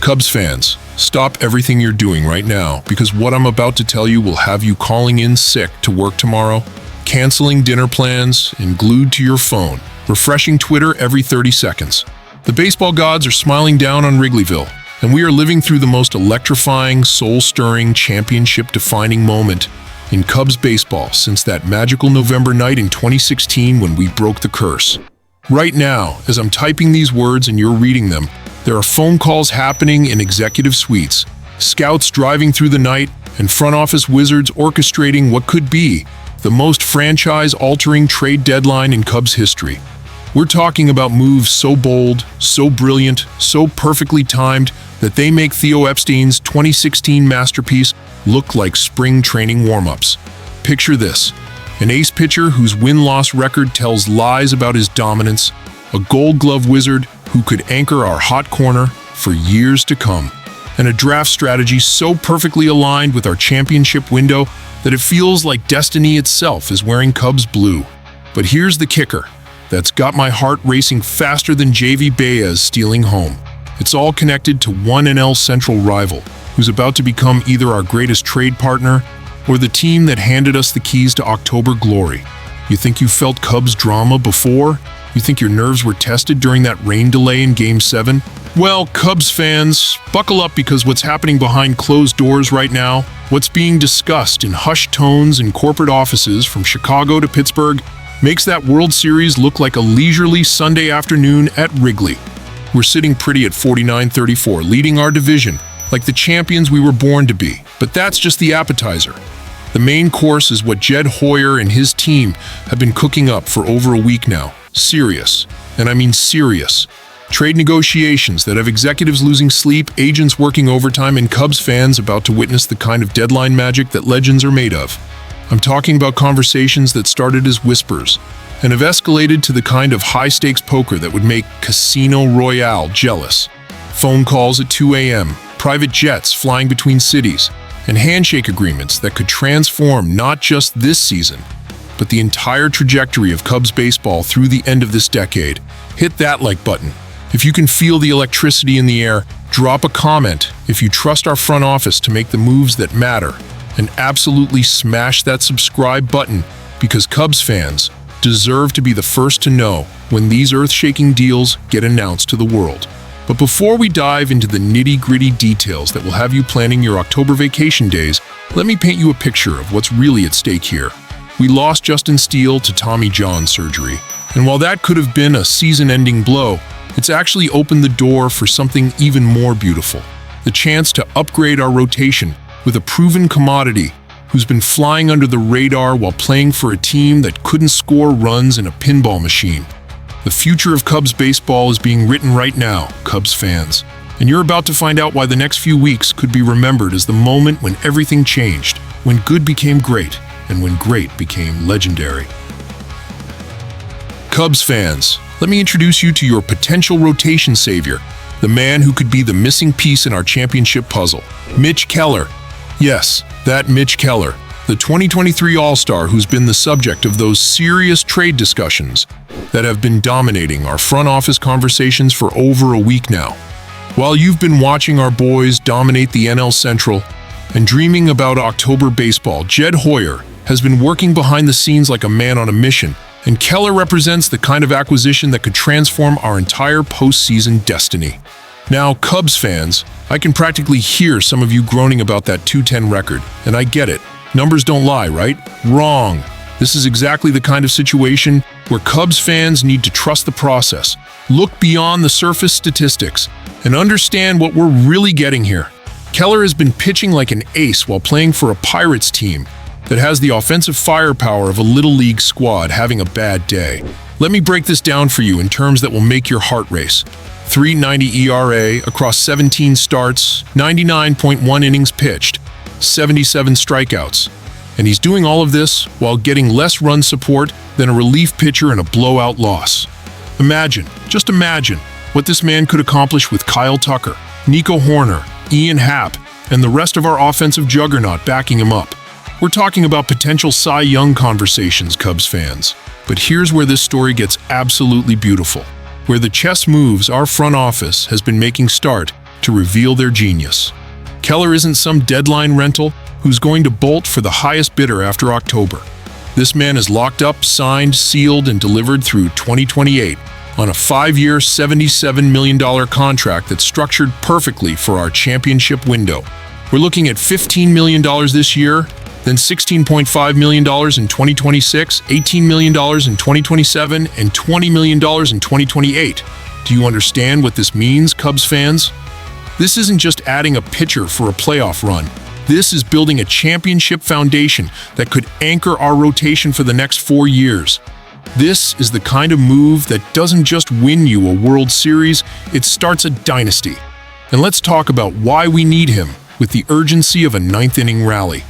Cubs fans, stop everything you're doing right now, because what I'm about to tell you will have you calling in sick to work tomorrow, canceling dinner plans, and glued to your phone, refreshing Twitter every 30 seconds. The baseball gods are smiling down on Wrigleyville, and we are living through the most electrifying, soul-stirring, championship-defining moment in Cubs baseball since that magical November night in 2016 when we broke the curse. Right now, as I'm typing these words and you're reading them, there are phone calls happening in executive suites, scouts driving through the night, and front office wizards orchestrating what could be the most franchise-altering trade deadline in Cubs history. We're talking about moves so bold, so brilliant, so perfectly timed that they make Theo Epstein's 2016 masterpiece look like spring training warm-ups. Picture this: an ace pitcher whose win-loss record tells lies about his dominance, a Gold Glove wizard who could anchor our hot corner for years to come, and a draft strategy so perfectly aligned with our championship window that it feels like destiny itself is wearing Cubs blue. But here's the kicker that's got my heart racing faster than JV Baez stealing home. It's all connected to one NL Central rival who's about to become either our greatest trade partner or the team that handed us the keys to October glory. You think you felt Cubs drama before? You think your nerves were tested during that rain delay in Game 7? Well, Cubs fans, buckle up, because what's happening behind closed doors right now, what's being discussed in hushed tones in corporate offices from Chicago to Pittsburgh, makes that World Series look like a leisurely Sunday afternoon at Wrigley. We're sitting pretty at 49-34, leading our division, like the champions we were born to be. But that's just the appetizer. The main course is what Jed Hoyer and his team have been cooking up for over a week now. Serious, and I mean serious. Trade negotiations that have executives losing sleep, agents working overtime, and Cubs fans about to witness the kind of deadline magic that legends are made of. I'm talking about conversations that started as whispers and have escalated to the kind of high-stakes poker that would make Casino Royale jealous. Phone calls at 2 a.m., private jets flying between cities, and handshake agreements that could transform not just this season, but the entire trajectory of Cubs baseball through the end of this decade. Hit that like button if you can feel the electricity in the air. Drop a comment if you trust our front office to make the moves that matter, and absolutely smash that subscribe button, because Cubs fans deserve to be the first to know when these earth-shaking deals get announced to the world. But before we dive into the nitty-gritty details that will have you planning your October vacation days, let me paint you a picture of what's really at stake here. We lost Justin Steele to Tommy John surgery, and while that could have been a season-ending blow, it's actually opened the door for something even more beautiful: the chance to upgrade our rotation with a proven commodity who's been flying under the radar while playing for a team that couldn't score runs in a pinball machine. The future of Cubs baseball is being written right now, Cubs fans, and you're about to find out why the next few weeks could be remembered as the moment when everything changed, when good became great, and when great became legendary. Cubs fans, let me introduce you to your potential rotation savior, the man who could be the missing piece in our championship puzzle, Mitch Keller. Yes, that Mitch Keller, the 2023 All-Star who's been the subject of those serious trade discussions that have been dominating our front office conversations for over a week now. While you've been watching our boys dominate the NL Central and dreaming about October baseball, Jed Hoyer has been working behind the scenes like a man on a mission, and Keller represents the kind of acquisition that could transform our entire postseason destiny. Now, Cubs fans, I can practically hear some of you groaning about that 210 record, and I get it. Numbers don't lie, right? Wrong. This is exactly the kind of situation where Cubs fans need to trust the process, look beyond the surface statistics, and understand what we're really getting here. Keller has been pitching like an ace while playing for a Pirates team that has the offensive firepower of a Little League squad having a bad day. Let me break this down for you in terms that will make your heart race. 3.90 ERA across 17 starts, 99.1 innings pitched, 77 strikeouts. And he's doing all of this while getting less run support than a relief pitcher in a blowout loss. Imagine, just imagine, what this man could accomplish with Kyle Tucker, Nico Horner, Ian Happ, and the rest of our offensive juggernaut backing him up. We're talking about potential Cy Young conversations, Cubs fans. But here's where this story gets absolutely beautiful. Where the chess moves our front office has been making start to reveal their genius. Keller isn't some deadline rental who's going to bolt for the highest bidder after October. This man is locked up, signed, sealed, and delivered through 2028 on a 5-year, $77 million contract that's structured perfectly for our championship window. We're looking at $15 million this year, then $16.5 million in 2026, $18 million in 2027, and $20 million in 2028. Do you understand what this means, Cubs fans? This isn't just adding a pitcher for a playoff run. This is building a championship foundation that could anchor our rotation for the next 4 years. This is the kind of move that doesn't just win you a World Series, it starts a dynasty. And let's talk about why we need him with the urgency of a ninth-inning rally.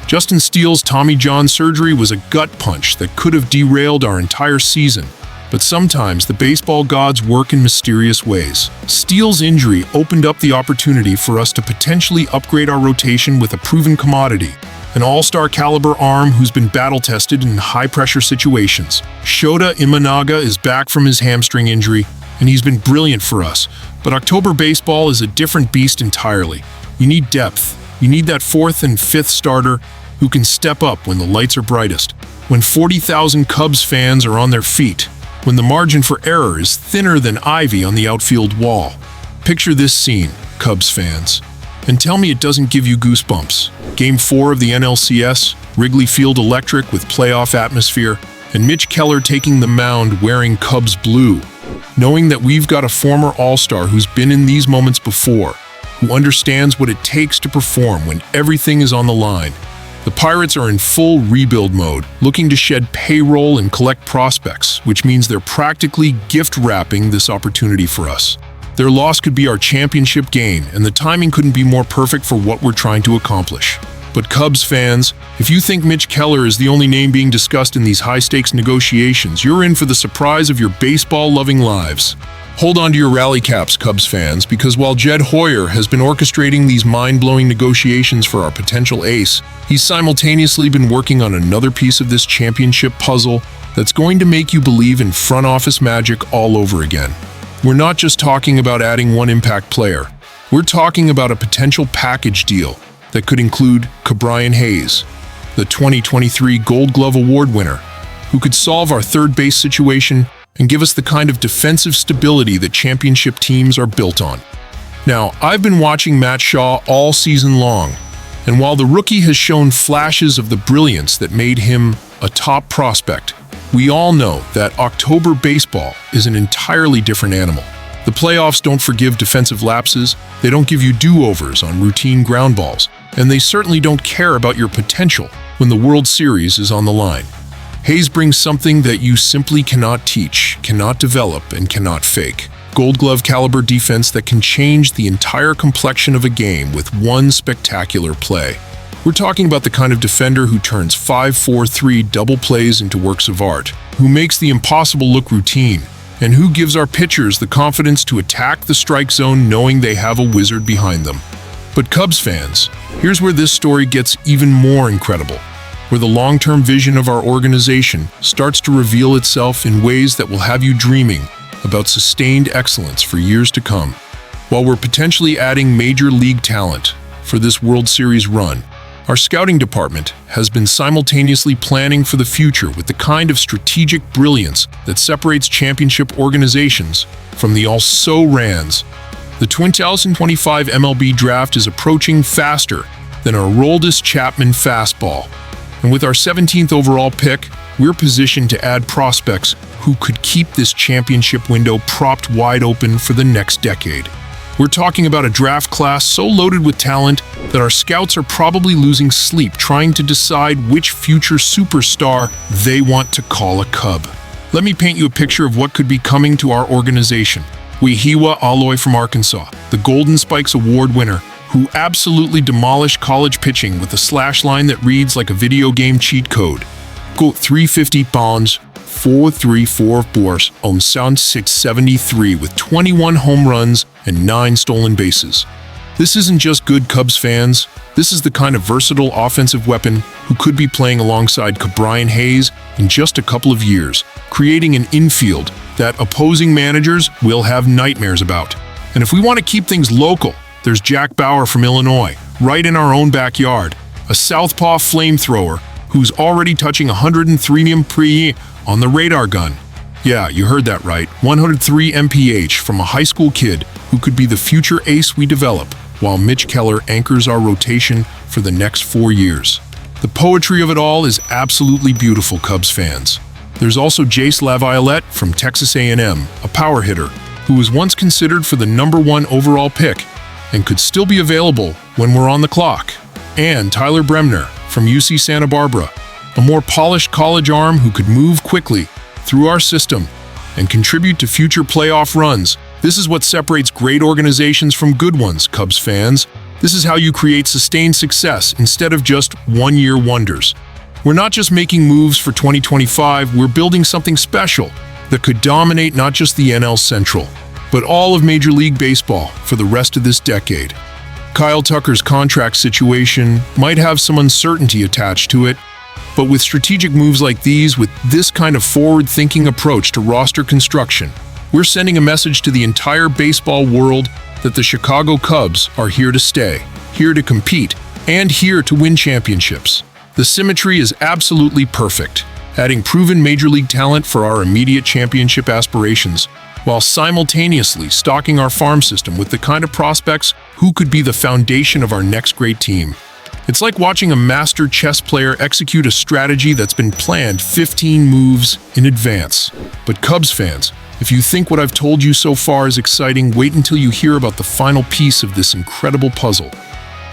Justin Steele's Tommy John surgery was a gut punch that could have derailed our entire season. But sometimes the baseball gods work in mysterious ways. Steele's injury opened up the opportunity for us to potentially upgrade our rotation with a proven commodity, an all-star caliber arm who's been battle-tested in high-pressure situations. Shota Imanaga is back from his hamstring injury, and he's been brilliant for us. But October baseball is a different beast entirely. You need depth. You need that 4th and 5th starter who can step up when the lights are brightest, when 40,000 Cubs fans are on their feet, when the margin for error is thinner than ivy on the outfield wall. Picture this scene, Cubs fans, and tell me it doesn't give you goosebumps. Game 4 of the NLCS, Wrigley Field electric with playoff atmosphere, and Mitch Keller taking the mound wearing Cubs blue. Knowing that we've got a former All-Star who's been in these moments before, who understands what it takes to perform when everything is on the line. The Pirates are in full rebuild mode, looking to shed payroll and collect prospects, which means they're practically gift-wrapping this opportunity for us. Their loss could be our championship gain, and the timing couldn't be more perfect for what we're trying to accomplish. But Cubs fans, if you think Mitch Keller is the only name being discussed in these high-stakes negotiations, you're in for the surprise of your baseball-loving lives. Hold on to your rally caps, Cubs fans, because while Jed Hoyer has been orchestrating these mind-blowing negotiations for our potential ace, he's simultaneously been working on another piece of this championship puzzle that's going to make you believe in front office magic all over again. We're not just talking about adding one impact player. We're talking about a potential package deal that could include Ke'Bryan Hayes, the 2023 Gold Glove Award winner, who could solve our third base situation and give us the kind of defensive stability that championship teams are built on. Now, I've been watching Matt Shaw all season long, and while the rookie has shown flashes of the brilliance that made him a top prospect, we all know that October baseball is an entirely different animal. The playoffs don't forgive defensive lapses, they don't give you do-overs on routine ground balls, and they certainly don't care about your potential when the World Series is on the line. Hayes brings something that you simply cannot teach, cannot develop, and cannot fake. Gold Glove caliber defense that can change the entire complexion of a game with one spectacular play. We're talking about the kind of defender who turns 5-4-3 double plays into works of art, who makes the impossible look routine, and who gives our pitchers the confidence to attack the strike zone knowing they have a wizard behind them. But Cubs fans, here's where this story gets even more incredible, where the long-term vision of our organization starts to reveal itself in ways that will have you dreaming about sustained excellence for years to come. While we're potentially adding major league talent for this World Series run, our scouting department has been simultaneously planning for the future with the kind of strategic brilliance that separates championship organizations from the also-rans. The 2025 MLB draft is approaching faster than our Aroldis Chapman fastball. And with our 17th overall pick, we're positioned to add prospects who could keep this championship window propped wide open for the next decade. We're talking about a draft class so loaded with talent that our scouts are probably losing sleep trying to decide which future superstar they want to call a Cub. Let me paint you a picture of what could be coming to our organization. Wehiwa Aloy from Arkansas, the Golden Spikes Award winner, who absolutely demolished college pitching with a slash line that reads like a video game cheat code. Go 350 pounds, 434 force on sound 673 with 21 home runs and 9 stolen bases. This isn't just good Cubs fans. This is the kind of versatile offensive weapon who could be playing alongside Ke'Bryan Hayes in just a couple of years, creating an infield that opposing managers will have nightmares about. And if we want to keep things local, there's Jack Bauer from Illinois, right in our own backyard, a southpaw flamethrower who's already touching 103 mph on the radar gun. Yeah, you heard that right, 103 mph from a high school kid who could be the future ace we develop, while Mitch Keller anchors our rotation for the next 4 years. The poetry of it all is absolutely beautiful, Cubs fans. There's also Jace Laviolette from Texas A&M, a power hitter, who was once considered for the #1 overall pick and could still be available when we're on the clock. And Tyler Bremner from UC Santa Barbara, a more polished college arm who could move quickly through our system and contribute to future playoff runs. This is what separates great organizations from good ones, Cubs fans. This is how you create sustained success instead of just one-year wonders. We're not just making moves for 2025, we're building something special that could dominate not just the NL Central, but all of Major League Baseball for the rest of this decade. Kyle Tucker's contract situation might have some uncertainty attached to it, but with strategic moves like these, with this kind of forward-thinking approach to roster construction, we're sending a message to the entire baseball world that the Chicago Cubs are here to stay, here to compete, and here to win championships. The symmetry is absolutely perfect, adding proven Major League talent for our immediate championship aspirations, while simultaneously stocking our farm system with the kind of prospects who could be the foundation of our next great team. It's like watching a master chess player execute a strategy that's been planned 15 moves in advance. But Cubs fans, if you think what I've told you so far is exciting, wait until you hear about the final piece of this incredible puzzle.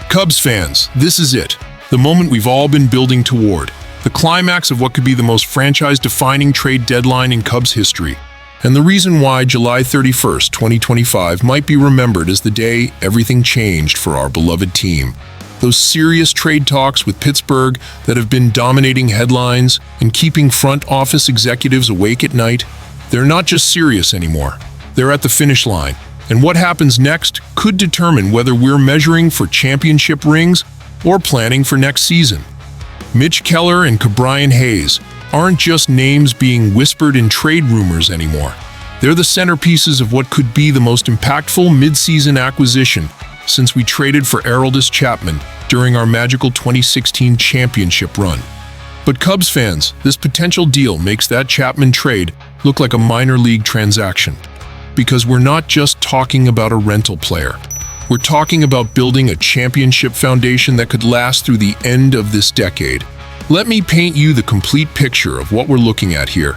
Cubs fans, this is it. The moment we've all been building toward. The climax of what could be the most franchise-defining trade deadline in Cubs history. And the reason why July 31st, 2025 might be remembered as the day everything changed for our beloved team. Those serious trade talks with Pittsburgh that have been dominating headlines and keeping front office executives awake at night, they're not just serious anymore. They're at the finish line. And what happens next could determine whether we're measuring for championship rings or planning for next season. Mitch Keller and Ke'Bryan Hayes aren't just names being whispered in trade rumors anymore. They're the centerpieces of what could be the most impactful mid-season acquisition since we traded for Aroldis Chapman during our magical 2016 championship run. But Cubs fans, this potential deal makes that Chapman trade look like a minor league transaction. Because we're not just talking about a rental player. We're talking about building a championship foundation that could last through the end of this decade. Let me paint you the complete picture of what we're looking at here.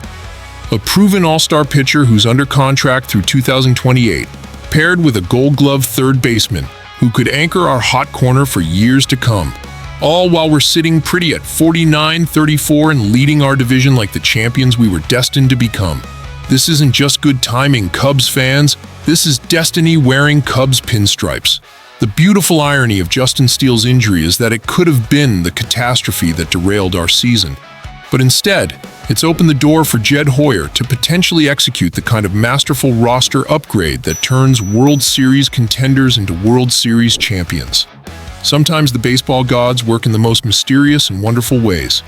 A proven all-star pitcher who's under contract through 2028, paired with a Gold Glove third baseman who could anchor our hot corner for years to come. All while we're sitting pretty at 49-34 and leading our division like the champions we were destined to become. This isn't just good timing, Cubs fans. This is destiny wearing Cubs pinstripes. The beautiful irony of Justin Steele's injury is that it could have been the catastrophe that derailed our season. But instead, it's opened the door for Jed Hoyer to potentially execute the kind of masterful roster upgrade that turns World Series contenders into World Series champions. Sometimes the baseball gods work in the most mysterious and wonderful ways.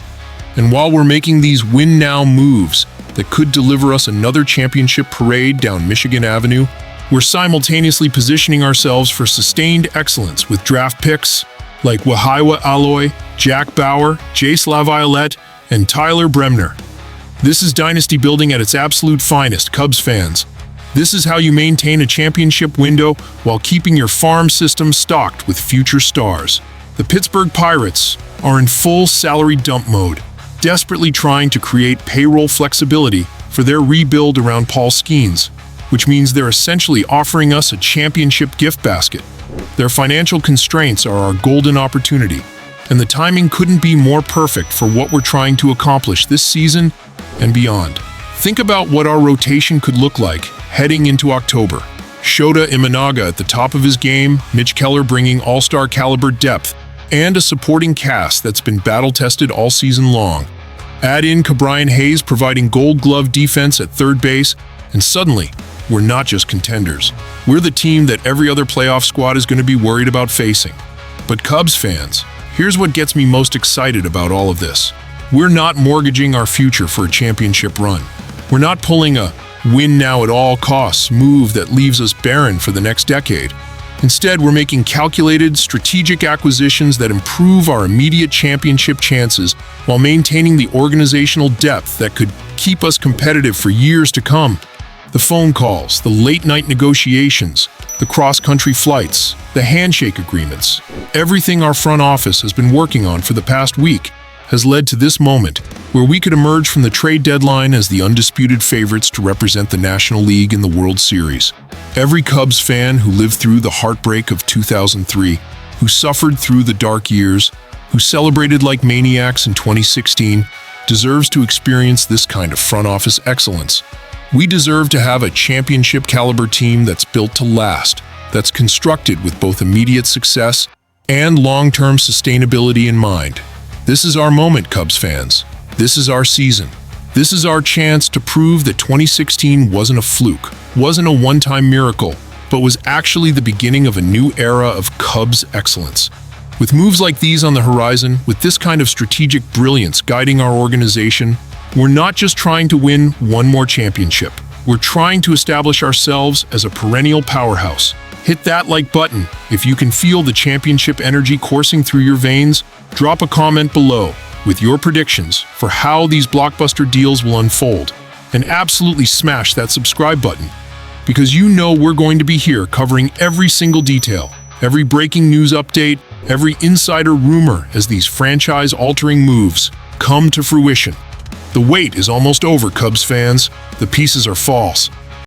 And while we're making these win-now moves that could deliver us another championship parade down Michigan Avenue, we're simultaneously positioning ourselves for sustained excellence with draft picks like Wahiwa Aloy, Jack Bauer, Jace Laviolette, and Tyler Bremner. This is dynasty building at its absolute finest, Cubs fans. This is how you maintain a championship window while keeping your farm system stocked with future stars. The Pittsburgh Pirates are in full salary dump mode, desperately trying to create payroll flexibility for their rebuild around Paul Skeens, which means they're essentially offering us a championship gift basket. Their financial constraints are our golden opportunity, and the timing couldn't be more perfect for what we're trying to accomplish this season and beyond. Think about what our rotation could look like heading into October. Shota Imanaga at the top of his game, Mitch Keller bringing all-star caliber depth, and a supporting cast that's been battle-tested all season long. Add in Ke'Bryan Hayes providing Gold Glove defense at third base, and suddenly, we're not just contenders. We're the team that every other playoff squad is going to be worried about facing. But Cubs fans, here's what gets me most excited about all of this. We're not mortgaging our future for a championship run. We're not pulling a win-now-at-all-costs move that leaves us barren for the next decade. Instead, we're making calculated, strategic acquisitions that improve our immediate championship chances while maintaining the organizational depth that could keep us competitive for years to come. The phone calls, the late-night negotiations, the cross-country flights, the handshake agreements, everything our front office has been working on for the past week has led to this moment where we could emerge from the trade deadline as the undisputed favorites to represent the National League in the World Series. Every Cubs fan who lived through the heartbreak of 2003, who suffered through the dark years, who celebrated like maniacs in 2016, deserves to experience this kind of front office excellence. We deserve to have a championship-caliber team that's built to last, that's constructed with both immediate success and long-term sustainability in mind. This is our moment, Cubs fans. This is our season. This is our chance to prove that 2016 wasn't a fluke, wasn't a one-time miracle, but was actually the beginning of a new era of Cubs excellence. With moves like these on the horizon, with this kind of strategic brilliance guiding our organization, we're not just trying to win one more championship. We're trying to establish ourselves as a perennial powerhouse. Hit that like button if you can feel the championship energy coursing through your veins. Drop a comment below with your predictions for how these blockbuster deals will unfold. And absolutely smash that subscribe button, because you know we're going to be here covering every single detail, every breaking news update, every insider rumor as these franchise-altering moves come to fruition. The wait is almost over, Cubs fans. The pieces are false.